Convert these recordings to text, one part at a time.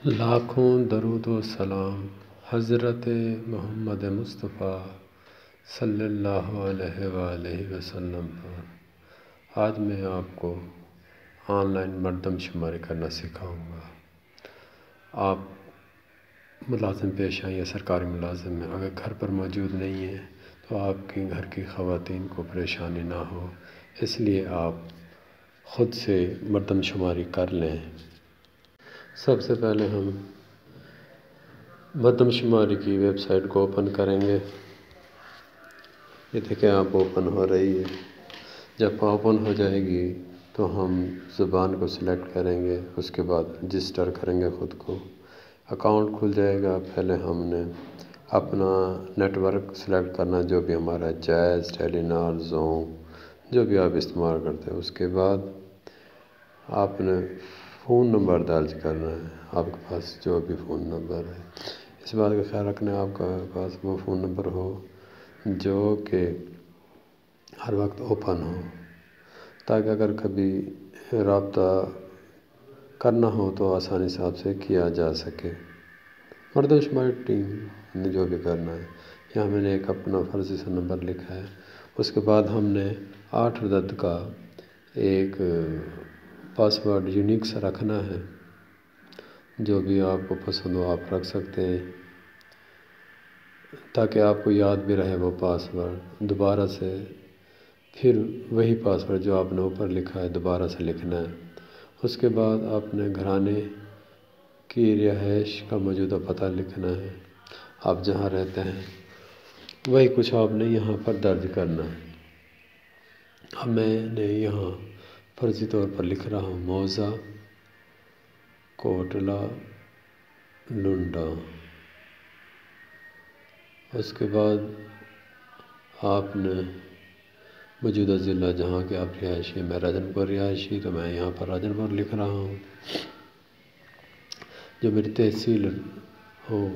لاکھوں درود و سلام حضرت محمد مصطفیٰ صلی اللہ علیہ وآلہ وسلم پر۔ آج میں آپ کو آن لائن مردم شماری کرنا سکھاؤں گا۔ آپ ملازم پیشہ یا سرکاری ملازم ہیں، اگر گھر پر موجود نہیں ہیں تو آپ کی گھر کی خواتین کو پریشانی نہ ہو، اس لیے آپ خود سے مردم شماری کر لیں۔ سب سے پہلے ہم مردم شماری کی ویب سائٹ کو اوپن کریں گے۔ یہ دیکھیں آپ اوپن ہو رہی ہے۔ جب اوپن ہو جائے گی تو ہم زبان کو سلیکٹ کریں گے، اس کے بعد رجسٹر کریں گے خود کو۔ اکاؤنٹ کھل جائے گا۔ پہلے ہم نے اپنا نیٹ ورک سلیکٹ کرنا، جو بھی ہمارا جائز، ٹیلی نار، زوم، جو بھی آپ استعمال کرتے ہیں۔ اس کے بعد آپ نے فون نمبر درج کرنا ہے، آپ کے پاس جو بھی فون نمبر ہے۔ اس بات کا خیال رکھنا ہے آپ کے پاس وہ فون نمبر ہو جو کہ ہر وقت اوپن ہو، تاکہ اگر کبھی رابطہ کرنا ہو تو آسانی سے آپ سے کیا جا سکے۔ مردم شماری ٹیم نے جو بھی کرنا ہے، یہاں میں نے ایک اپنا فرضی سا نمبر لکھا ہے۔ اس کے بعد ہم نے 8 عدد کا ایک پاسورڈ یونیک سا رکھنا ہے، جو بھی آپ کو پسند ہو آپ رکھ سکتے ہیں، تاکہ آپ کو یاد بھی رہے وہ پاسورڈ۔ دوبارہ سے پھر وہی پاسورڈ جو آپ نے اوپر لکھا ہے دوبارہ سے لکھنا ہے۔ اس کے بعد آپ نے گھرانے کی رہائش کا موجودہ پتہ لکھنا ہے، آپ جہاں رہتے ہیں وہی کچھ آپ نے یہاں پر درج کرنا ہے۔ اب میں نے یہاں فرضی طور پر لکھ رہا ہوں موضع کوٹلہ لنڈا۔ اس کے بعد آپ نے موجودہ ضلع جہاں کے آپ رہائشی ہیں، میں راجن پور رہائشی، تو میں یہاں پر راجن پور لکھ رہا ہوں۔ جو میری تحصیل ہو،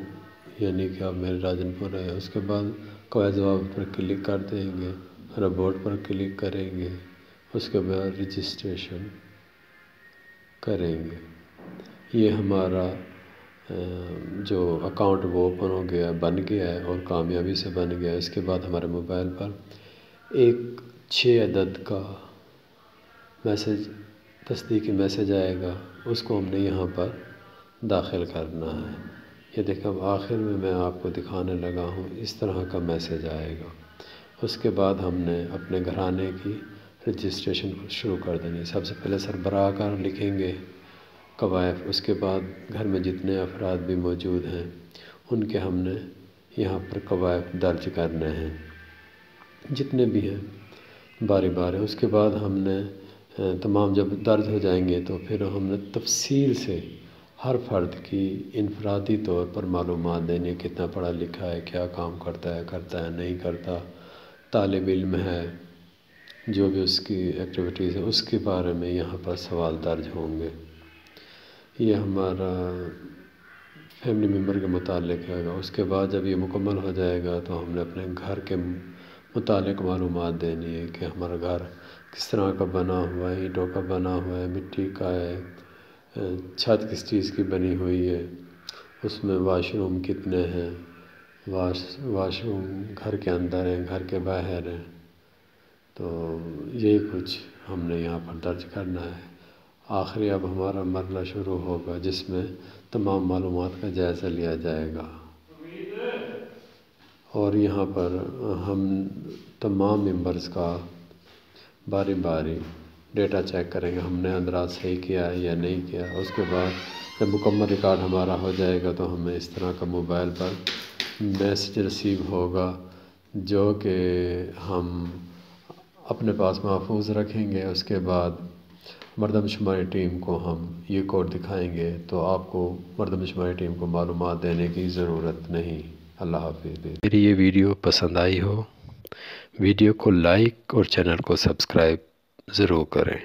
یعنی کہ آپ میرے راجن پور ہے۔ اس کے بعد قواعد ضوابط پر کلک کر دیں گے، رپورٹ پر کلک کریں گے، اس کے بعد رجسٹریشن کریں گے۔ یہ ہمارا جو اکاؤنٹ وہ اوپن ہو گیا، بن گیا ہے اور کامیابی سے بن گیا ہے۔ اس کے بعد ہمارے موبائل پر ایک 6 عدد کا میسج، تصدیقی میسج آئے گا، اس کو ہم نے یہاں پر داخل کرنا ہے۔ یہ دیکھیں اب آخر میں آپ کو دکھانے لگا ہوں، اس طرح کا میسج آئے گا۔ اس کے بعد ہم نے اپنے گھرانے کی رجسٹریشن شروع کر دینی ہے۔ سب سے پہلے سربراہ کا لکھیں گے قوائف، اس کے بعد گھر میں جتنے افراد بھی موجود ہیں ان کے ہم نے یہاں پر قوائف درج کرنے ہیں، جتنے بھی ہیں باری باری۔ اس کے بعد ہم نے تمام جب درج ہو جائیں گے تو پھر ہم نے تفصیل سے ہر فرد کی انفرادی طور پر معلومات دینی ہے، کتنا پڑھا لکھا ہے، کیا کام کرتا ہے نہیں کرتا، طالب علم ہے، جو بھی اس کی ایکٹیویٹیز ہیں اس کے بارے میں یہاں پر سوال درج ہوں گے۔ یہ ہمارا فیملی ممبر کے متعلق ہے گا۔ اس کے بعد جب یہ مکمل ہو جائے گا تو ہم نے اپنے گھر کے متعلق معلومات دینی ہے کہ ہمارا گھر کس طرح کا بنا ہوا ہے، اینٹوں کا بنا ہوا ہے، مٹی کا ہے، چھت کس چیز کی بنی ہوئی ہے، اس میں واش روم کتنے ہیں، واش روم گھر کے اندر ہیں، گھر کے باہر ہیں۔ تو یہی کچھ ہم نے یہاں پر درج کرنا ہے۔ آخری اب ہمارا مرحلہ شروع ہوگا جس میں تمام معلومات کا جائزہ لیا جائے گا، اور یہاں پر ہم تمام ممبرز کا باری باری ڈیٹا چیک کریں گے، ہم نے اندراج صحیح کیا ہے یا نہیں کیا۔ اس کے بعد جب مکمل ریکارڈ ہمارا ہو جائے گا تو ہمیں اس طرح کا موبائل پر میسج رسیو ہوگا، جو کہ ہم اپنے پاس محفوظ رکھیں گے۔ اس کے بعد مردم شماری ٹیم کو ہم یہ کوڈ دکھائیں گے تو آپ کو مردم شماری ٹیم کو معلومات دینے کی ضرورت نہیں۔ اللہ حافظ۔ میری یہ ویڈیو پسند آئی ہو، ویڈیو کو لائک اور چینل کو سبسکرائب ضرور کریں۔